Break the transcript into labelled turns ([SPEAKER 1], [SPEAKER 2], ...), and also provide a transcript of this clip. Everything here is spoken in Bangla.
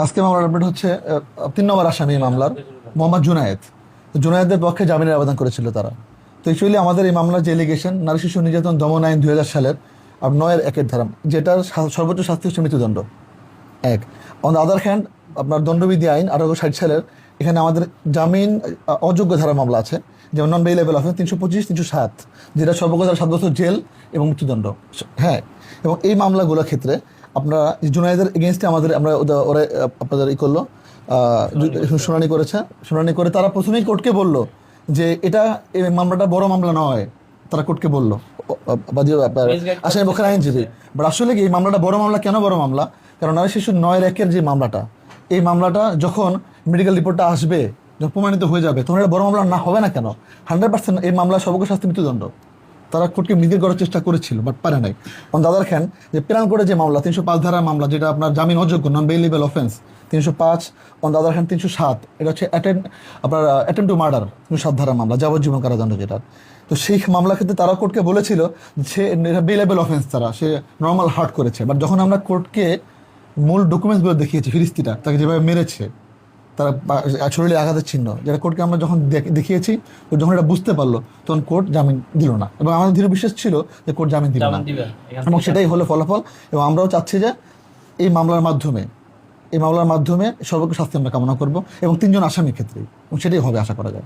[SPEAKER 1] আজকে মামলার আপডেট হচ্ছে 3 নম্বর আসামি এই মামলার মোহাম্মদ জুনায়েদ। তো জুনায়েদের পক্ষে জামিনের আবেদন করেছিল তারা। তো অ্যাকচুয়ালি আমাদের এই মামলার যে এলিগেশন নারী শিশু নির্যাতন দমন আইন 2000 সালের 9-1 ধারা, যেটার সর্বোচ্চ শাস্তি হচ্ছে মৃত্যুদণ্ড। এক, অন দ্য আদার হ্যান্ড আপনার দণ্ডবিধি আইন 1860 সালের এখানে আমাদের জামিন অযোগ্য ধারা মামলা আছে, যেমন নন বেইলেবল অফেন্স 325, 307, যেটা সর্বোচ্চ 7 বছর জেল এবং মৃত্যুদণ্ড। হ্যাঁ, এবং এই মামলাগুলোর ক্ষেত্রে আপনারা জুনায়েদের এগেনস্টে আমরা ওরা আপনাদের করলো শুনানি করেছে। শুনানি করে তারা প্রথমেই কোর্টকে বললো যে এই মামলাটা বড় মামলা নয়। তারা কোর্টকে বললো আসামি পক্ষের আইনজীবী, বাট আসলে কি এই মামলাটা বড় মামলা। কেন বড় মামলা? কারণ নারী শিশু 9-1 যে মামলাটা, এই মামলাটা যখন মেডিকেল রিপোর্টটা আসবে, যখন প্রমাণিত হয়ে যাবে, তখন এটা বড় মামলা না হবে না কেন? 100% এই মামলা সর্বোচ্চ শাস্তি মৃত্যুদণ্ড। তারা কোর্টকে মিদির করার চেষ্টা করেছিল, বাট পারে নাই। অন দ্য আদার হ্যান্ড যে পেনাল কোডে যে মামলা 305 ধারার মামলা, যেটা আপনার জামিন অযোগ্য non bailable offence 305, on the other hand 307, এটা হচ্ছে অ্যাটেম্প টু মার্ডার 307 ধারার মামলা, যাবজ্জীবন কারাদণ্ড যেটা। তো সেই মামলার ক্ষেত্রে তারা কোর্টকে বলেছিল সে বেইলেবল অফেন্স, সে নর্মাল হার্ট করেছে। বাট যখন আমরা কোর্টকে মূল ডকুমেন্টসগুলো দেখিয়েছি, ফিরিস্তিটা তাকে যেভাবে মেরেছে, তারা শরীরে আঘাতের চিহ্ন, যেটা কোর্টকে আমরা যখন দেখিয়েছি, ও যখন এটা বুঝতে পারলো, তখন কোর্ট জামিন দিল না। এবং আমাদের দৃঢ় বিশ্বাস ছিল যে কোর্ট জামিন দিবে না, এবং সেটাই হলো ফলাফল। এবং আমরাও চাচ্ছি যে এই মামলার মাধ্যমে সর্বোচ্চ শাস্তি আমরা কামনা করবো, এবং 3 জন আসামির ক্ষেত্রে, এবং সেটাই হবে আশা করা যায়।